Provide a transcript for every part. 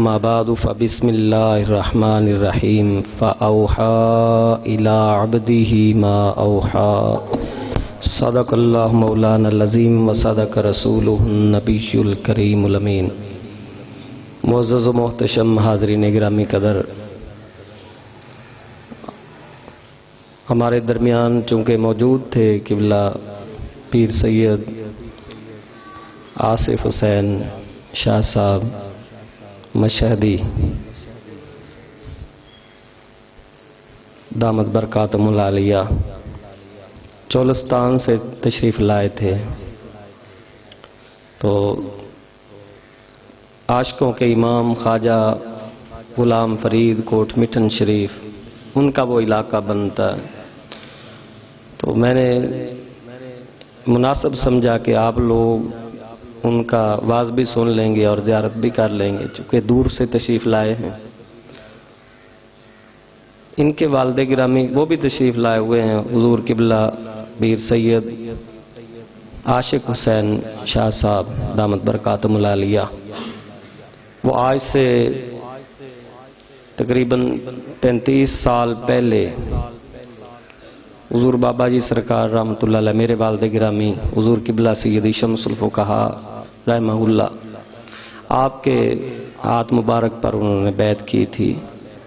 اما بعد فبسم اللہ الرحمن الرحیم فأوحى إلى عبده ما أوحى صدق اللہ مولانا العظیم وصدق رسولہ النبی الکریم الامین۔ معزز و محتشم حاضرین گرامی قدر، ہمارے درمیان چونکہ موجود تھے قبلہ پیر سید آصف حسین شاہ صاحب مشہدی دامت برکاتہم العالیہ چولستان سے تشریف لائے تھے، تو عاشقوں کے امام خواجہ غلام فرید کوٹ مٹھن شریف ان کا وہ علاقہ بنتا ہے، تو میں نے مناسب سمجھا کہ آپ لوگ ان کا واز بھی سن لیں گے اور زیارت بھی کر لیں گے، چونکہ دور سے تشریف لائے ہیں۔ ان کے والد گرامی وہ بھی تشریف لائے ہوئے ہیں، حضور قبلہ پیر سید عاشق حسین شاہ صاحب دامت برکاتہم العالیہ۔ وہ آج سے تقریباً 33 سال پہلے حضور بابا جی سرکار رحمۃ اللہ علیہ، میرے والد گرامی حضور قبلہ سیدی شمس الفقہا رحمہ اللہ، آپ کے ہاتھ مبارک پر انہوں نے بیعت کی تھی،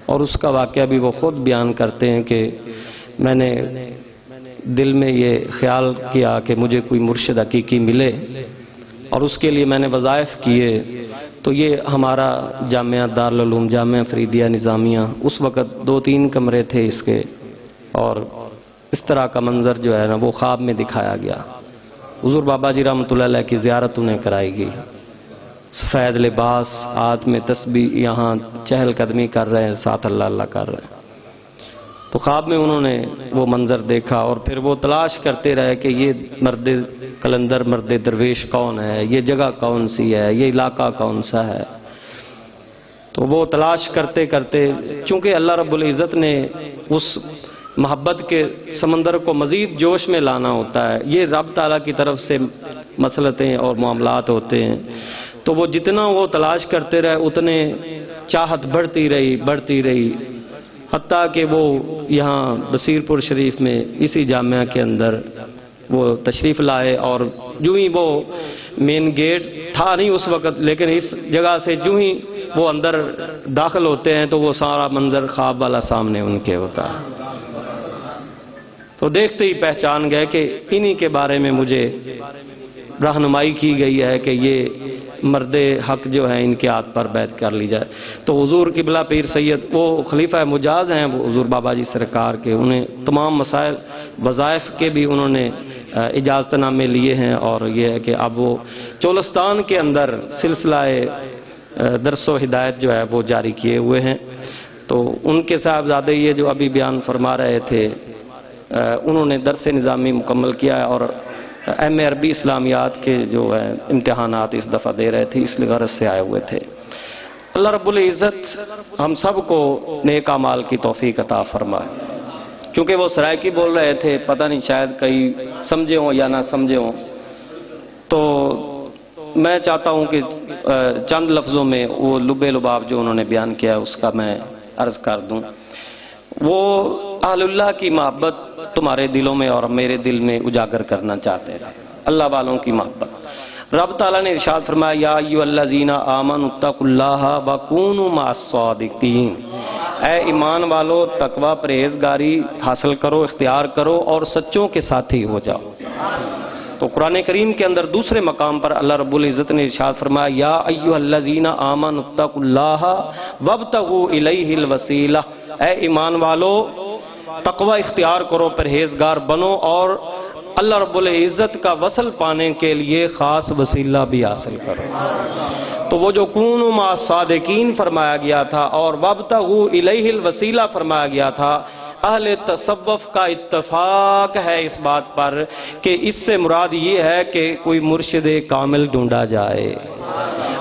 اور اس کا واقعہ بھی وہ خود بیان کرتے ہیں کہ میں نے دل میں یہ خیال کیا کہ مجھے کوئی مرشد حقیقی ملے، اور اس کے لیے میں نے وظائف کیے، تو یہ ہمارا جامعہ دارالعلوم جامعہ فریدیہ نظامیہ اس وقت 2-3 کمرے تھے اس کے، اور اس طرح کا منظر جو ہے نا وہ خواب میں دکھایا گیا۔ حضور بابا جی رحمۃ اللہ علیہ کی زیارت انہیں کرائی گئی، سفید لباس، ہاتھ میں تسبیح، یہاں چہل قدمی کر رہے ہیں، ساتھ اللہ اللہ کر رہے ہیں، تو خواب میں انہوں نے وہ منظر دیکھا، اور پھر وہ تلاش کرتے رہے کہ یہ مرد قلندر مرد درویش کون ہے، یہ جگہ کون سی ہے، یہ علاقہ کون سا ہے۔ تو وہ تلاش کرتے کرتے، چونکہ اللہ رب العزت نے اس محبت کے سمندر کو مزید جوش میں لانا ہوتا ہے، یہ رب تعالیٰ کی طرف سے مسئلتیں اور معاملات ہوتے ہیں، تو وہ جتنا وہ تلاش کرتے رہے اتنے چاہت بڑھتی رہی، حتیٰ کہ وہ یہاں بصیر پور شریف میں اسی جامعہ کے اندر وہ تشریف لائے، اور جو ہی وہ مین گیٹ تھا نہیں اس وقت، لیکن اس جگہ سے جو ہی وہ اندر داخل ہوتے ہیں تو وہ سارا منظر خواب والا سامنے ان کے ہوتا ہے، تو دیکھتے ہی پہچان گئے کہ انہی کے بارے میں مجھے رہنمائی کی گئی ہے کہ یہ مرد حق جو ہیں ان کے ہاتھ پر بیعت کر لی جائے۔ تو حضور قبلہ پیر سید وہ خلیفہ مجاز ہیں، وہ حضور بابا جی سرکار کے، انہیں تمام مسائل وظائف کے بھی انہوں نے اجازت نامے لیے ہیں، اور یہ ہے کہ اب وہ چولستان کے اندر سلسلہ درس و ہدایت جو ہے وہ جاری کیے ہوئے ہیں۔ تو ان کے صاحبزادے یہ جو ابھی بیان فرما رہے تھے، انہوں نے درس نظامی مکمل کیا ہے، اور ایم اے عربی اسلامیات کے جو ہے امتحانات اس دفعہ دے رہے تھے، اس لیے غرض سے آئے ہوئے تھے۔ اللہ رب العزت ہم سب کو نیک اعمال کی توفیق عطا فرمائے۔ چونکہ وہ سرائکی بول رہے تھے، پتہ نہیں شاید کئی سمجھے ہوں یا نہ سمجھے ہوں، تو میں چاہتا ہوں کہ چند لفظوں میں وہ لب لباب جو انہوں نے بیان کیا ہے اس کا میں عرض کر دوں۔ وہ اہل اللہ کی محبت تمہارے دلوں میں اور میرے دل میں اجاگر کرنا چاہتے ہیں، اللہ والوں کی محبت۔ رب تعالیٰ نے ارشاد فرمایا، یا ایھا الذین آمنوا اتقوا اللہ وکونوا مع الصادقین، اے ایمان والو تقوی پرہیزگاری حاصل کرو، اختیار کرو، اور سچوں کے ساتھی ہو جاؤ۔ تو قرآن کریم کے اندر دوسرے مقام پر اللہ رب العزت نے ارشاد فرمایا، یا ایھا الذین آمنوا اتقوا اللہ وابتغوا الیہ الوسیلہ، اے ایمان والو تقوی اختیار کرو، پرہیزگار بنو، اور اللہ رب العزت کا وصل پانے کے لیے خاص وسیلہ بھی حاصل کرو۔ تو وہ جو کونوا مع الصادقین فرمایا گیا تھا اور وابتغوا الیہ الوسیلہ فرمایا گیا تھا، اہل تصوف کا اتفاق ہے اس بات پر کہ اس سے مراد یہ ہے کہ کوئی مرشد کامل ڈھونڈا جائے،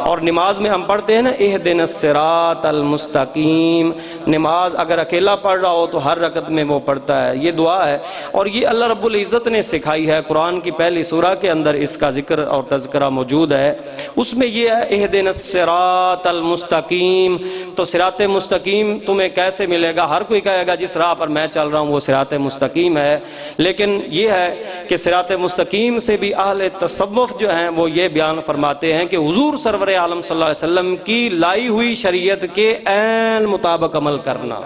اور نماز میں ہم پڑھتے ہیں نا اہدنا الصراط المستقیم، نماز اگر اکیلا پڑھ رہا ہو تو ہر رکعت میں وہ پڑھتا ہے، یہ دعا ہے، اور یہ اللہ رب العزت نے سکھائی ہے۔ قرآن کی پہلی سورہ کے اندر اس کا ذکر اور تذکرہ موجود ہے، اس میں یہ ہے اہدنا الصراط المستقیم۔ تو صراط مستقیم تمہیں کیسے ملے گا؟ ہر کوئی کہے گا جس راہ پر میں چل رہا ہوں وہ صراط مستقیم ہے، لیکن یہ ہے کہ صراط مستقیم سے بھی اہل تصوف جو ہیں وہ یہ بیان فرماتے ہیں کہ حضور سرور عالم صلی اللہ علیہ وسلم کی لائی ہوئی شریعت کے عین مطابق عمل کرنا،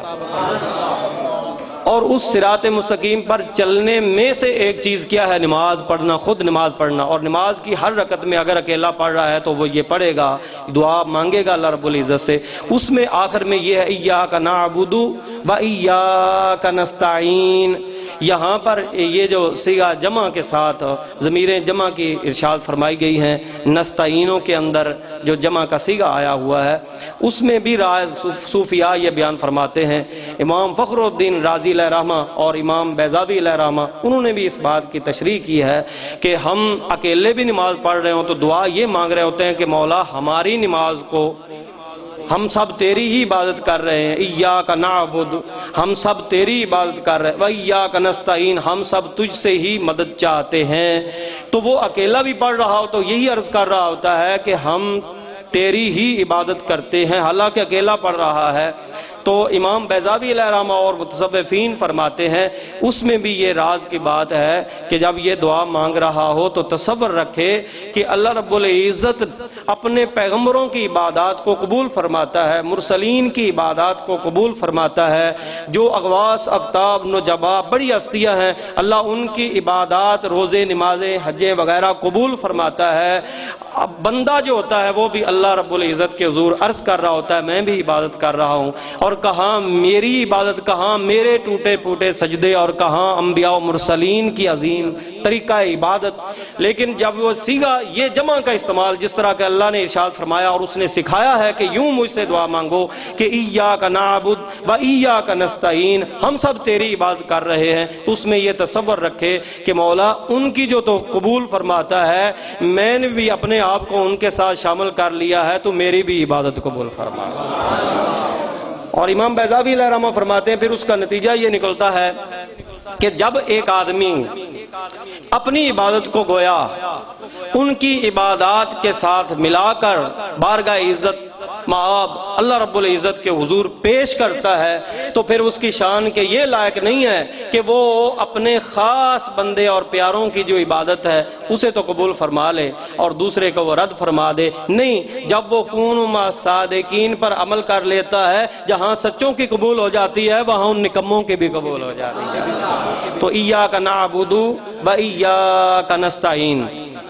اور اس صراط مستقیم پر چلنے میں سے ایک چیز کیا ہے؟ نماز پڑھنا، خود نماز پڑھنا، اور نماز کی ہر رکعت میں اگر اکیلا پڑھ رہا ہے تو وہ یہ پڑھے گا، دعا مانگے گا اللہ رب العزت سے، اس میں آخر میں یہ ہے ایاک نعبد و ایاک نستعین۔ یہاں پر یہ جو صیغہ جمع کے ساتھ ضمیر جمع کی ارشاد فرمائی گئی ہیں، نستعینوں کے اندر جو جمع کا صیغہ آیا ہوا ہے اس میں بھی صوفیاء یہ بیان فرماتے ہیں، امام فخر الدین رازی علیہ رحمہ اور امام بیضاوی علیہ رحمہ انہوں نے بھی اس بات کی تشریح کی ہے کہ ہم اکیلے بھی نماز پڑھ رہے ہوں تو دعا یہ مانگ رہے ہوتے ہیں کہ مولا ہماری نماز کو، ہم سب تیری ہی عبادت کر رہے ہیں، ایاک نعبد، ہم سب تیری عبادت کر رہے ہیں، وایاک نستعین، ہم سب تجھ سے ہی مدد چاہتے ہیں۔ تو وہ اکیلا بھی پڑھ رہا ہو تو یہی عرض کر رہا ہوتا ہے کہ ہم تیری ہی عبادت کرتے ہیں، حالانکہ اکیلا پڑھ رہا ہے۔ تو امام بیضاوی علیہ رحمہ اور متصوفین فرماتے ہیں اس میں بھی یہ راز کی بات ہے کہ جب یہ دعا مانگ رہا ہو تو تصور رکھے کہ اللہ رب العزت اپنے پیغمبروں کی عبادات کو قبول فرماتا ہے، مرسلین کی عبادات کو قبول فرماتا ہے، جو اغواث، اقطاب، نجبا بڑی ہستیاں ہیں اللہ ان کی عبادات، روزے، نمازیں، حجیں وغیرہ قبول فرماتا ہے۔ اب بندہ جو ہوتا ہے وہ بھی اللہ رب العزت کے حضور عرض کر رہا ہوتا ہے میں بھی عبادت کر رہا ہوں، اور کہاں میری عبادت، کہاں میرے ٹوٹے پھوٹے سجدے، اور کہاں انبیاء و مرسلین کی عظیم طریقہ عبادت۔ لیکن جب وہ صیغہ یہ جمع کا استعمال جس طرح کہ اللہ نے ارشاد فرمایا اور اس نے سکھایا ہے کہ یوں مجھ سے دعا مانگو کہ ایاک نعبد و ایاک نستعین، ہم سب تیری عبادت کر رہے ہیں، اس میں یہ تصور رکھے کہ مولا ان کی جو تو قبول فرماتا ہے، میں نے بھی اپنے آپ کو ان کے ساتھ شامل کر لیا ہے، تو میری بھی عبادت قبول فرما۔ اور امام بیضاوی علیہ رحمہ فرماتے ہیں پھر اس کا نتیجہ یہ نکلتا ہے کہ جب ایک آدمی اپنی عبادت کو گویا ان کی عبادات کے ساتھ ملا کر بارگاہ عزت مآب اللہ رب العزت کے حضور پیش کرتا ہے تو پھر اس کی شان کے یہ لائق نہیں ہے کہ وہ اپنے خاص بندے اور پیاروں کی جو عبادت ہے اسے تو قبول فرما لے اور دوسرے کو وہ رد فرما دے، نہیں، جب وہ کونوا مع الصادقین پر عمل کر لیتا ہے، جہاں سچوں کی قبول ہو جاتی ہے وہاں ان نکموں کی بھی قبول ہو جاتی ہے۔ تو ایاک نعبد و ایاک نستعین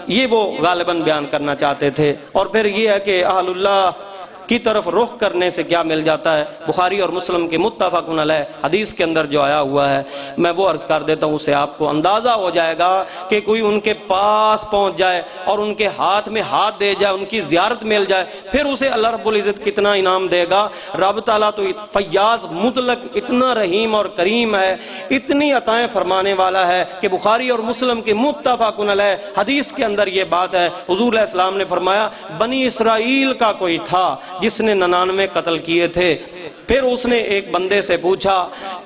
یہ وہ غالباً بیان کرنا چاہتے تھے۔ اور پھر یہ ہے کہ اہل اللہ کی طرف رخ کرنے سے کیا مل جاتا ہے؟ بخاری اور مسلم کے متفق علیہ حدیث کے اندر جو آیا ہوا ہے میں وہ عرض کر دیتا ہوں، اس سے آپ کو اندازہ ہو جائے گا کہ کوئی ان کے پاس پہنچ جائے اور ان کے ہاتھ میں ہاتھ دے جائے، ان کی زیارت مل جائے، پھر اسے اللہ رب العزت کتنا انعام دے گا۔ رب تعالیٰ تو فیاض مطلق، اتنا رحیم اور کریم ہے، اتنی عطائیں فرمانے والا ہے کہ بخاری اور مسلم کے متفق علیہ حدیث کے اندر یہ بات ہے، حضور علیہ السلام نے فرمایا بنی اسرائیل کا کوئی تھا جس نے 99 قتل کیے تھے، پھر اس نے ایک بندے سے پوچھا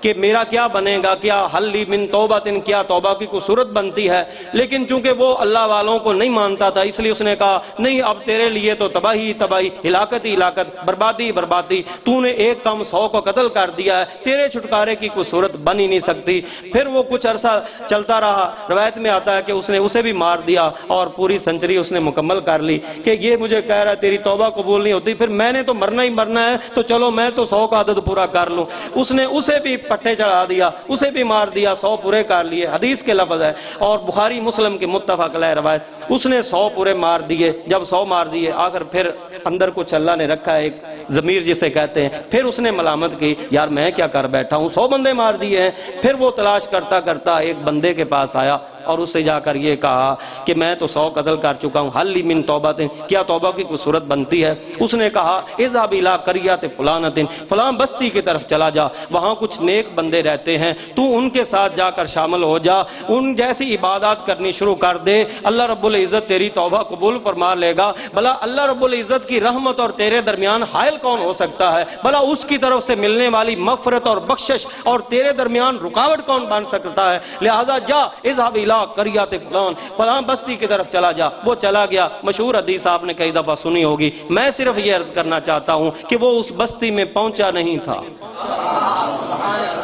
کہ میرا کیا بنے گا، کیا حل لی من توبۃ، کیا توبہ کی کوئی صورت بنتی ہے؟ لیکن چونکہ وہ اللہ والوں کو نہیں مانتا تھا اس لیے اس نے کہا نہیں، اب تیرے لیے تو تباہی تباہی، ہلاکت ہی ہلاکت، بربادی بربادی، تو نے ایک کم 100 کو قتل کر دیا ہے، تیرے چھٹکارے کی کوئی صورت بن ہی نہیں سکتی۔ پھر وہ کچھ عرصہ چلتا رہا، روایت میں آتا ہے کہ اس نے اسے بھی مار دیا اور پوری سنچری اس نے مکمل کر لی کہ یہ مجھے کہہ رہا ہے تیری توبہ قبول نہیں ہوتی، پھر میں نے تو مرنا ہی مرنا ہے تو چلو میں تو 100 کا عدد پورا کر لوں۔ اس نے اسے بھی پٹے چڑھا دیا، اسے بھی مار دیا، 100 پورے کر لیے، حدیث کے لفظ ہے اور بخاری مسلم کی متفق علیہ روایت، اس نے 100 پورے مار دیے۔ جب 100 مار دیے آخر پھر اندر کچھ اللہ نے رکھا ایک ضمیر جسے کہتے ہیں، پھر اس نے ملامت کی یار میں کیا کر بیٹھا ہوں، 100 بندے مار دیے ہیں۔ پھر وہ تلاش کرتا کرتا ایک بندے کے پاس آیا، اور اس سے جا کر یہ کہا کہ میں تو 100 قتل کر چکا ہوں، حل لی من توبۃ، کیا توبہ کی کوئی صورت بنتی ہے؟ اس نے کہا اذهب الی قریۃ فلانۃ، فلاں بستی کی طرف چلا جا، وہاں کچھ نیک بندے رہتے ہیں، تو ان کے ساتھ جا کر شامل ہو جا، ان جیسی عبادات کرنی شروع کر دے، اللہ رب العزت تیری توبہ قبول فرما لے گا۔ بھلا اللہ رب العزت کی رحمت اور تیرے درمیان حائل کون ہو سکتا ہے؟ بھلا اس کی طرف سے ملنے والی مغفرت اور بخشش اور تیرے درمیان رکاوٹ کون بن سکتا ہے؟ لہذا جا اذهب الی قریۃ فلان، فلاں بستی کی طرف چلا جا۔ وہ چلا گیا۔ مشہور حدیث آپ نے کئی دفعہ سنی ہوگی، میں صرف یہ عرض کرنا چاہتا ہوں کہ وہ اس بستی میں پہنچا نہیں تھا،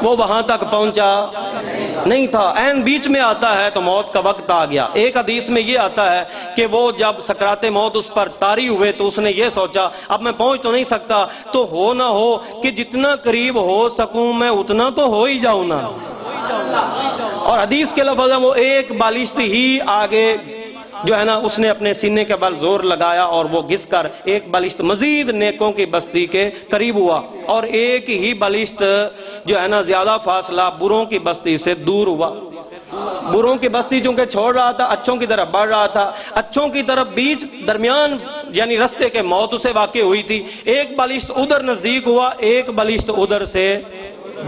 وہ وہاں تک پہنچا نہیں تھا، عین بیچ میں آتا ہے تو موت کا وقت آ گیا۔ ایک حدیث میں یہ آتا ہے کہ وہ جب سکرات موت اس پر طاری ہوئے تو اس نے یہ سوچا اب میں پہنچ تو نہیں سکتا، تو ہو نہ ہو کہ جتنا قریب ہو سکوں میں اتنا تو ہو ہی جاؤں نا۔ اور حدیث کے لفظ ہے وہ ایک بالشت ہی آگے جو ہے نا اس نے اپنے سینے کے بل زور لگایا اور وہ گھس کر ایک بالشت مزید نیکوں کی بستی کے قریب ہوا، اور ایک ہی بالشت جو ہے نا زیادہ فاصلہ بروں کی بستی سے دور ہوا۔ بروں کی بستی چونکہ چھوڑ رہا تھا، اچھوں کی طرف بڑھ رہا تھا، اچھوں کی طرف بیچ درمیان یعنی رستے کے موت اسے واقع ہوئی تھی۔ ایک بالشت ادھر نزدیک ہوا، ایک بالشت ادھر سے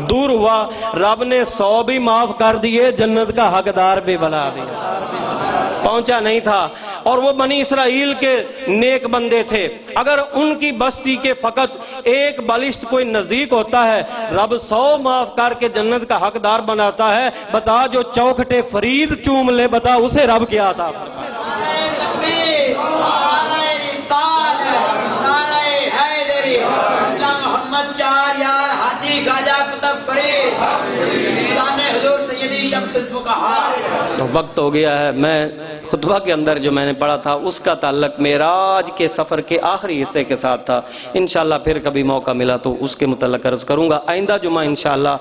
دور ہوا، رب نے 100 بھی معاف کر دیے، جنت کا حقدار بھی بنا دیا، پہنچا نہیں تھا۔ اور وہ بنی اسرائیل کے نیک بندے تھے، اگر ان کی بستی کے فقط ایک بالشت کوئی نزدیک ہوتا ہے، رب 100 معاف کر کے جنت کا حقدار بناتا ہے۔ بتا جو چوکھٹے فرید چوم لے، بتا اسے رب کیا عطا فرمائے۔ تو وقت ہو گیا ہے، میں خطبہ کے اندر جو میں نے پڑھا تھا اس کا تعلق معراج کے سفر کے آخری حصے کے ساتھ تھا، انشاءاللہ پھر کبھی موقع ملا تو اس کے متعلق عرض کروں گا۔ آئندہ جمعہ انشاءاللہ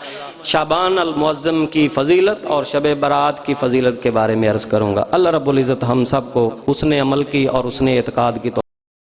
شعبان المعظم کی فضیلت اور شب برات کی فضیلت کے بارے میں عرض کروں گا۔ اللہ رب العزت ہم سب کو حسن عمل کی اور حسن اعتقاد کی